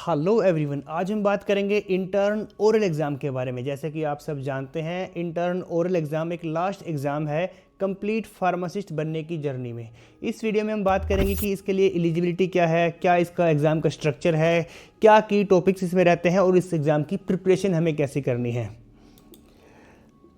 Hello everyone, आज हम बात करेंगे इंटर्न ओरल एग्ज़ाम के बारे में। जैसे कि आप सब जानते हैं, इंटर्न ओरल एग्ज़ाम एक लास्ट एग्ज़ाम है कंप्लीट फार्मासिस्ट बनने की जर्नी में। इस वीडियो में हम बात करेंगे कि इसके लिए एलिजिबिलिटी क्या है, क्या इसका एग्ज़ाम का स्ट्रक्चर है, क्या की टॉपिक्स इसमें रहते हैं और इस एग्ज़ाम की प्रिपरेशन हमें कैसे करनी है।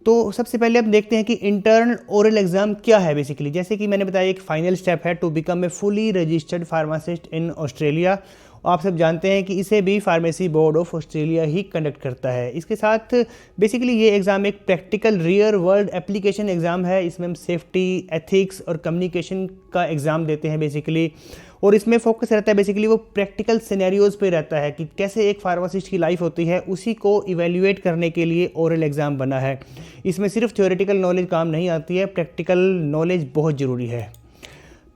तो सबसे पहले हम देखते हैं कि इंटर्न ओरल एग्ज़ाम क्या है। बेसिकली जैसे कि मैंने बताया, एक फाइनल स्टेप है to become a fully registered pharmacist in Australia. आप सब जानते हैं कि इसे भी फार्मेसी बोर्ड ऑफ ऑस्ट्रेलिया ही कंडक्ट करता है। इसके साथ बेसिकली ये एग्ज़ाम एक practical real world application exam है। इसमें हम सेफ्टी, एथिक्स और कम्युनिकेशन का एग्ज़ाम देते हैं बेसिकली। और इसमें फोकस रहता है बेसिकली वो प्रैक्टिकल सिनेरियोज़ पे रहता है कि कैसे एक फार्मासिस्ट की लाइफ होती है, उसी को इवेल्युएट करने के लिए ओरल एग्ज़ाम बना है। इसमें सिर्फ थ्योरेटिकल नॉलेज काम नहीं आती है, प्रैक्टिकल नॉलेज बहुत ज़रूरी है।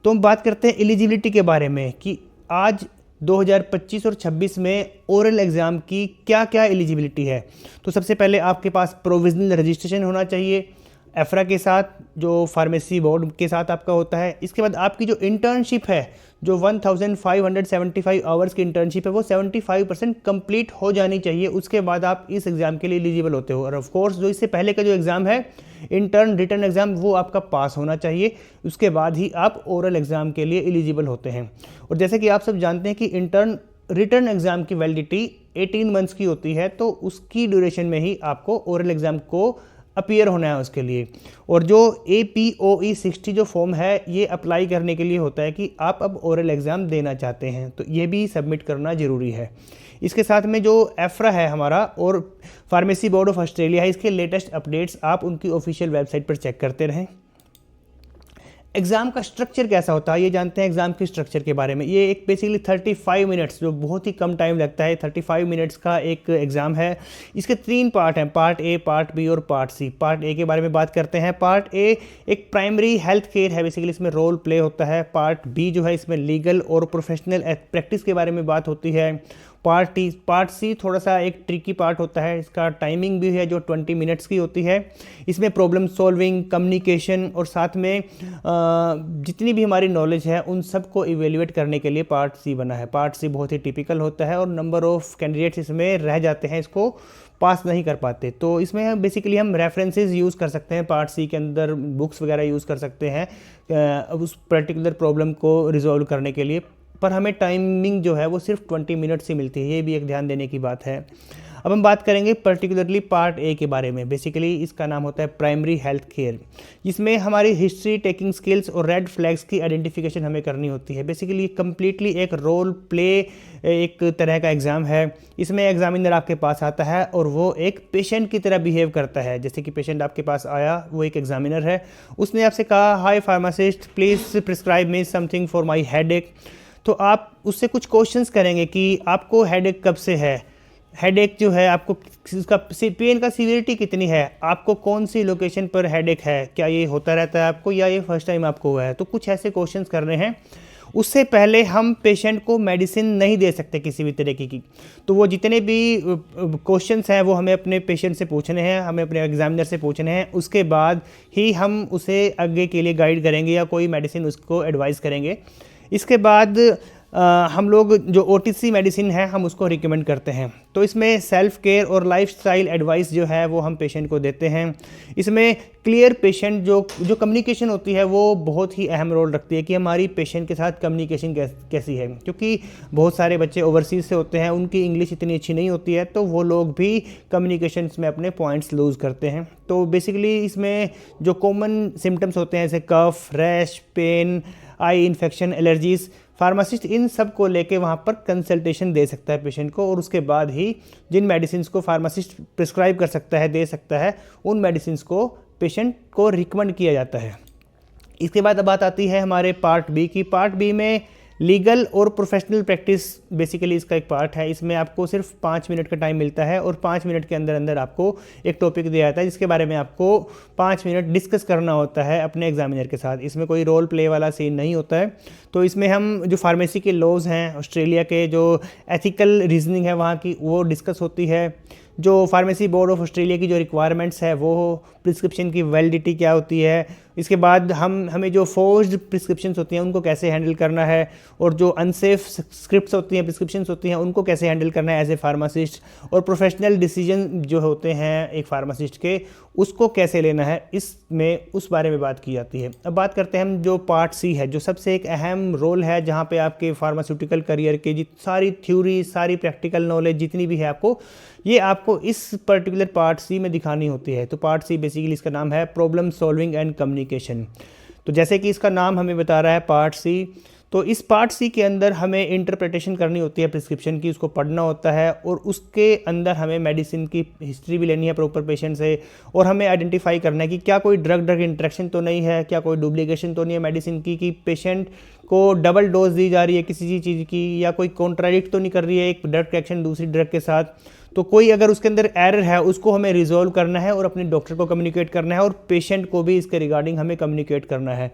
तो हम बात करते हैं एलिजिबिलिटी के बारे में कि आज 2025 और 26 में ओरल एग्ज़ाम की क्या क्या एलिजिबिलिटी है। तो सबसे पहले आपके पास प्रोविजनल रजिस्ट्रेशन होना चाहिए एफ्रा के साथ, जो फार्मेसी बोर्ड के साथ आपका होता है। इसके बाद आपकी जो इंटर्नशिप है, जो 1575 आवर्स की इंटर्नशिप है, वो 75% कंप्लीट हो जानी चाहिए। उसके बाद आप इस एग्ज़ाम के लिए एलिजिबल होते हो। और ऑफ कोर्स जो इससे पहले का जो एग्ज़ाम है इंटर्न रिटर्न एग्ज़ाम, वो आपका पास होना चाहिए। उसके बाद ही आप ओरल एग्ज़ाम के लिए एलिजिबल होते हैं। और जैसे कि आप सब जानते हैं कि इंटर्न रिटर्न एग्ज़ाम की वैलिडिटी 18 मंथ्स की होती है, तो उसकी ड्यूरेशन में ही आपको ओरल एग्ज़ाम को अपीयर होना है उसके लिए। और जो APOE 60 जो फॉर्म है, ये अप्लाई करने के लिए होता है कि आप अब ओरल एग्ज़ाम देना चाहते हैं, तो ये भी सबमिट करना ज़रूरी है। इसके साथ में जो एफ्रा है हमारा और फार्मेसी बोर्ड ऑफ ऑस्ट्रेलिया है, इसके लेटेस्ट अपडेट्स आप उनकी ऑफिशियल वेबसाइट पर चेक करते रहें। एग्ज़ाम का स्ट्रक्चर कैसा होता है, ये जानते हैं एग्ज़ाम के स्ट्रक्चर के बारे में। ये एक बेसिकली 35 मिनट्स, जो बहुत ही कम टाइम लगता है, 35 मिनट्स का एक एग्ज़ाम है। इसके 3 पार्ट हैं, पार्ट ए, पार्ट बी और पार्ट सी। पार्ट ए के बारे में बात करते हैं। पार्ट ए एक प्राइमरी हेल्थ केयर है, बेसिकली इसमें रोल प्ले होता है। पार्ट बी जो है, इसमें लीगल और प्रोफेशनल प्रैक्टिस के बारे में बात होती है। पार्ट सी थोड़ा सा एक ट्रिकी पार्ट होता है। इसका टाइमिंग भी है जो 20 मिनट्स की होती है। इसमें प्रॉब्लम सॉल्विंग, कम्युनिकेशन और साथ में जितनी भी हमारी नॉलेज है उन सब को इवेल्युएट करने के लिए पार्ट सी बना है। पार्ट सी बहुत ही टिपिकल होता है और नंबर ऑफ़ कैंडिडेट्स इसमें रह जाते हैं, इसको पास नहीं कर पाते। तो इसमें हम बेसिकली हम रेफरेंसेस यूज़ कर सकते हैं। पार्ट सी के अंदर बुक्स वगैरह यूज़ कर सकते हैं उस पर्टिकुलर प्रॉब्लम को रिजॉल्व करने के लिए। पर हमें टाइमिंग जो है वो सिर्फ 20 मिनट से मिलती है, ये भी एक ध्यान देने की बात है। अब हम बात करेंगे पर्टिकुलरली पार्ट ए के बारे में। बेसिकली इसका नाम होता है प्राइमरी हेल्थ केयर। इसमें हमारी हिस्ट्री टेकिंग स्किल्स और रेड फ्लैग्स की आइडेंटिफिकेशन हमें करनी होती है। बेसिकली कम्प्लीटली एक रोल प्ले एक तरह का एग्ज़ाम है। इसमें एग्जामिनर आपके पास आता है और वो एक पेशेंट की तरह बिहेव करता है। जैसे कि पेशेंट आपके पास आया, वो एक एग्जामिनर है, उसने आपसे कहा, hi pharmacist please prescribe me something for my headache. तो आप उससे कुछ क्वेश्चंस करेंगे कि आपको हेडेक कब से है, हेडेक जो है आपको उसका पेन का सीवियरिटी कितनी है, आपको कौन सी लोकेशन पर हेडेक है, क्या ये होता रहता है आपको या ये फर्स्ट टाइम आपको हुआ है। तो कुछ ऐसे क्वेश्चंस करने हैं। उससे पहले हम पेशेंट को मेडिसिन नहीं दे सकते किसी भी तरीके की। तो वो जितने भी क्वेश्चंस हैं वो हमें अपने पेशेंट से पूछने हैं, हमें अपने एग्जामिनर से पूछने हैं। उसके बाद ही हम उसे आगे के लिए गाइड करेंगे या कोई मेडिसिन उसको एडवाइस करेंगे। इसके बाद हम लोग जो OTC मेडिसिन है हम उसको रिकमेंड करते हैं। तो इसमें सेल्फ केयर और लाइफस्टाइल एडवाइस जो है वो हम पेशेंट को देते हैं। इसमें क्लियर पेशेंट जो कम्युनिकेशन होती है वो बहुत ही अहम रोल रखती है कि हमारी पेशेंट के साथ कम्युनिकेशन कैसी है, क्योंकि बहुत सारे बच्चे ओवरसीज से होते हैं, उनकी इंग्लिश इतनी अच्छी नहीं होती है, तो वो लोग भी कम्युनिकेशंस में अपने पॉइंट्स लूज़ करते हैं। तो बेसिकली इसमें जो कॉमन सिम्टम्स होते हैं जैसे cough, rash, pain, eye infection, allergies, pharmacist इन सब को लेके वहाँ पर कंसल्टेशन दे सकता है पेशेंट को। और उसके बाद ही जिन मेडिसिन को फार्मासिस्ट प्रिस्क्राइब कर सकता है, दे सकता है, उन मेडिसिन को पेशेंट को रिकमेंड किया जाता है। इसके बाद अब बात आती है हमारे पार्ट बी की। पार्ट बी में लीगल और प्रोफेशनल प्रैक्टिस बेसिकली इसका एक पार्ट है। इसमें आपको सिर्फ 5 मिनट का टाइम मिलता है और 5 मिनट के अंदर अंदर आपको एक टॉपिक दिया जाता है जिसके बारे में आपको 5 मिनट डिस्कस करना होता है अपने एग्जामिनर के साथ। इसमें कोई रोल प्ले वाला सीन नहीं होता है। तो इसमें हम जो फार्मेसी के लॉज हैं ऑस्ट्रेलिया के, जो एथिकल रीजनिंग है वहाँ की, वो डिस्कस होती है। जो फार्मेसी बोर्ड ऑफ ऑस्ट्रेलिया की जो रिक्वायरमेंट्स है वो प्रिस्क्रिप्शन की वैलिडिटी क्या होती है, इसके बाद हमें जो फोर्स्ड प्रिस्क्रिप्शंस होती हैं उनको कैसे हैंडल करना है, और जो अनसेफ स्क्रिप्ट्स होती हैं, प्रिस्क्रिप्शंस होती हैं, उनको कैसे हैंडल करना है एज ए फार्मासिस्ट, और प्रोफेशनल डिसीजन जो होते हैं एक फार्मासिस्ट के उसको कैसे लेना है, इसमें उस बारे में बात की जाती है। अब बात करते हैं हम जो पार्ट सी है, जो सबसे एक अहम रोल है जहाँ पे आपके फार्मास्यूटिकल करियर की सारी थ्योरी, सारी प्रैक्टिकल नॉलेज जितनी भी है आपको इस पर्टिकुलर पार्ट सी में दिखानी होती है। तो पार्ट सी बेसिकली इसका नाम है प्रॉब्लम सॉल्विंग एंड कम्युनिकेशन। तो जैसे कि इसका नाम हमें बता रहा है पार्ट सी, तो इस पार्ट सी के अंदर हमें इंटरप्रिटेशन करनी होती है प्रिस्क्रिप्शन की, उसको पढ़ना होता है, और उसके अंदर हमें मेडिसिन की हिस्ट्री भी लेनी है प्रॉपर पेशेंट से, और हमें आइडेंटिफाई करना है कि क्या कोई ड्रग इंट्रैक्शन तो नहीं है, क्या कोई डुप्लीकेशन तो नहीं है मेडिसिन की, कि पेशेंट को डबल डोज दी जा रही है किसी चीज़ की, या कोई कॉन्ट्राडिक्ट तो नहीं कर रही है एक ड्रग रिएक्शन दूसरी ड्रग के साथ। तो कोई अगर उसके अंदर एरर है उसको हमें रिजॉल्व करना है और अपने डॉक्टर को कम्युनिकेट करना है, और पेशेंट को भी इसके रिगार्डिंग हमें कम्युनिकेट करना है।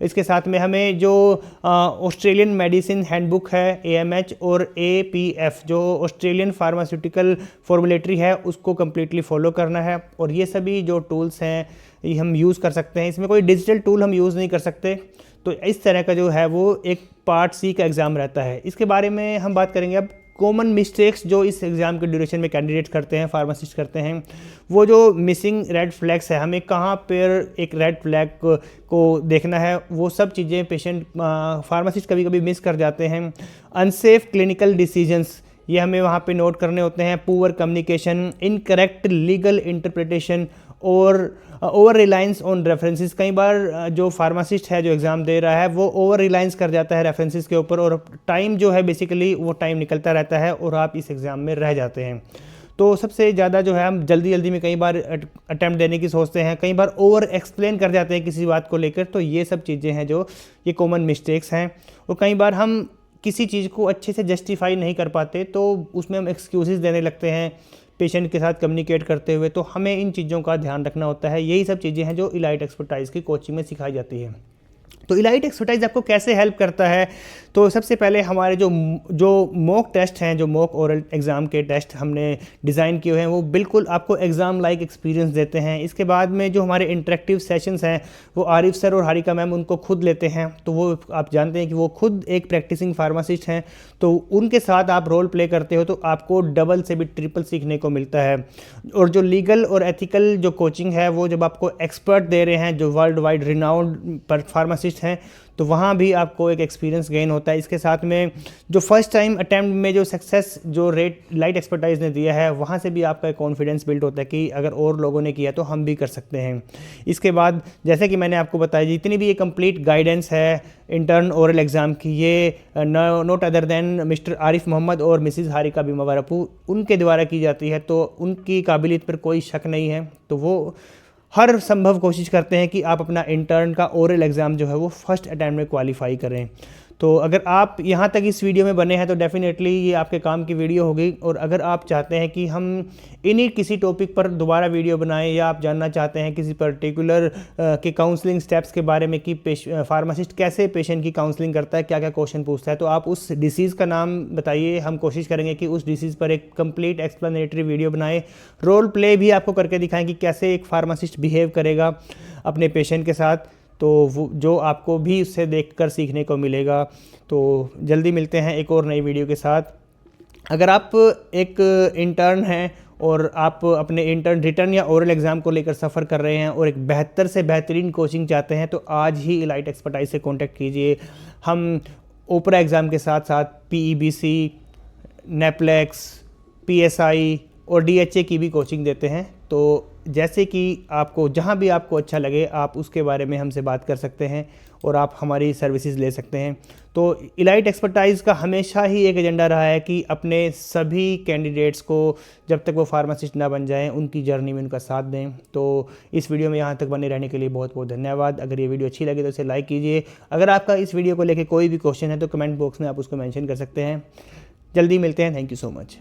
इसके साथ में हमें जो ऑस्ट्रेलियन मेडिसिन हैंडबुक है AMH और APF जो ऑस्ट्रेलियन फार्मास्यूटिकल फॉर्मुलेटरी है उसको कम्प्लीटली फॉलो करना है। और ये सभी जो टूल्स हैं ये हम यूज़ कर सकते हैं, इसमें कोई डिजिटल टूल हम यूज़ नहीं कर सकते। तो इस तरह का जो है वो एक पार्ट सी का एग्ज़ाम रहता है। इसके बारे में हम बात करेंगे अब। कॉमन मिस्टेक्स जो इस एग्ज़ाम के ड्यूरेशन में कैंडिडेट्स करते हैं, फार्मासिस्ट करते हैं, वो जो मिसिंग रेड फ्लैग्स है, हमें कहाँ पर एक रेड फ्लैग को देखना है, वो सब चीज़ें पेशेंट फार्मासिस्ट कभी कभी मिस कर जाते हैं। अनसेफ क्लिनिकल डिसीजंस ये हमें वहाँ पे नोट करने होते हैं। Poor communication, incorrect legal interpretation और ओवर रिलायंस ऑन रेफरेंसेस। कई बार जो फार्मासिस्ट है जो एग्ज़ाम दे रहा है वो ओवर रिलायंस कर जाता है रेफरेंसेस के ऊपर, और टाइम जो है बेसिकली वो टाइम निकलता रहता है और आप इस एग्ज़ाम में रह जाते हैं। तो सबसे ज़्यादा जो है हम जल्दी में कई बार अटैम्प्ट देने की सोचते हैं, कई बार ओवर एक्सप्लेन कर जाते हैं किसी बात को लेकर। तो ये सब चीज़ें हैं जो ये कॉमन मिस्टेक्स हैं, और कई बार हम किसी चीज़ को अच्छे से जस्टिफाई नहीं कर पाते तो उसमें हम एक्सक्यूज़ेस देने लगते हैं पेशेंट के साथ कम्युनिकेट करते हुए। तो हमें इन चीज़ों का ध्यान रखना होता है। यही सब चीज़ें हैं जो इलाइट एक्सपर्टाइज़ की कोचिंग में सिखाई जाती है। तो इलाइट एक्सपर्टाइज आपको कैसे हेल्प करता है? तो सबसे पहले हमारे जो मॉक टेस्ट हैं, जो मॉक ओरल एग्ज़ाम के टेस्ट हमने डिज़ाइन किए हुए हैं, वो बिल्कुल आपको एग्ज़ाम लाइक एक्सपीरियंस देते हैं। इसके बाद में जो हमारे इंटरेक्टिव सेशंस हैं वो आरिफ सर और हारिका मैम उनको खुद लेते हैं। तो वो आप जानते हैं कि वो खुद एक प्रैक्टिसिंग फार्मासिस्ट हैं, तो उनके साथ आप रोल प्ले करते हो तो आपको डबल से भी ट्रिपल सीखने को मिलता है। और जो लीगल और एथिकल जो कोचिंग है वो जब आपको एक्सपर्ट दे रहे हैं जो वर्ल्ड वाइड रिनाउंड पर फार्मासिस्ट हैं, तो वहाँ भी आपको एक एक्सपीरियंस गेन होता है। इसके साथ में जो फर्स्ट टाइम अटैम्प्ट में जो सक्सेस जो रेट लाइट एक्सपर्टाइज ने दिया है, वहाँ से भी आपका कॉन्फिडेंस बिल्ड होता है कि अगर और लोगों ने किया तो हम भी कर सकते हैं। इसके बाद जैसे कि मैंने आपको बताया, जितनी भी ये कंप्लीट गाइडेंस है इंटर्न ओरल एग्ज़ाम की, ये not other than mister Arif Mohammed और मिसिज़ हारिका बीमावरपू उनके द्वारा की जाती है। तो उनकी काबिलियत पर कोई शक नहीं है। तो वो हर संभव कोशिश करते हैं कि आप अपना इंटर्न का ओरल एग्ज़ाम जो है वो फर्स्ट अटैम्प्ट में क्वालिफाई करें। तो अगर आप यहाँ तक इस वीडियो में बने हैं तो डेफिनेटली ये आपके काम की वीडियो होगी। और अगर आप चाहते हैं कि हम इन्हीं किसी टॉपिक पर दोबारा वीडियो बनाएं, या आप जानना चाहते हैं किसी पर्टिकुलर के काउंसलिंग स्टेप्स के बारे में कि फार्मासिस्ट कैसे पेशेंट की काउंसलिंग करता है, क्या क्या क्वेश्चन पूछता है, तो आप उस डिसीज़ का नाम बताइए। हम कोशिश करेंगे कि उस डिसीज़ पर एक कंप्लीट एक्सप्लेनेटरी वीडियो बनाएं, रोल प्ले भी आपको करके दिखाएं कि कैसे एक फार्मासिस्ट बिहेव करेगा अपने पेशेंट के साथ। तो वो जो आपको भी उससे देखकर सीखने को मिलेगा। तो जल्दी मिलते हैं एक और नई वीडियो के साथ। अगर आप एक इंटर्न हैं और आप अपने इंटर्न रिटर्न या ओरल एग्ज़ाम को लेकर सफ़र कर रहे हैं और एक बेहतर से बेहतरीन कोचिंग चाहते हैं, तो आज ही इलाइट एक्सपर्टाइज से कॉन्टैक्ट कीजिए। हम ओपरा एग्ज़ाम के साथ साथ PEBC, नेपलेक्स, PSI और DHA की भी कोचिंग देते हैं। तो जैसे कि आपको जहाँ भी आपको अच्छा लगे आप उसके बारे में हमसे बात कर सकते हैं और आप हमारी सर्विसेज ले सकते हैं। तो इलाइट एक्सपर्टाइज़ का हमेशा ही एक एजेंडा रहा है कि अपने सभी कैंडिडेट्स को जब तक वो फार्मासिस्ट ना बन जाएं उनकी जर्नी में उनका साथ दें। तो इस वीडियो में यहाँ तक बने रहने के लिए बहुत बहुत धन्यवाद। अगर ये वीडियो अच्छी लगे तो इसे लाइक कीजिए। अगर आपका इस वीडियो को लेकर कोई भी क्वेश्चन है तो कमेंट बॉक्स में आप उसको मेंशन कर सकते हैं। जल्दी मिलते हैं। Thank you so much.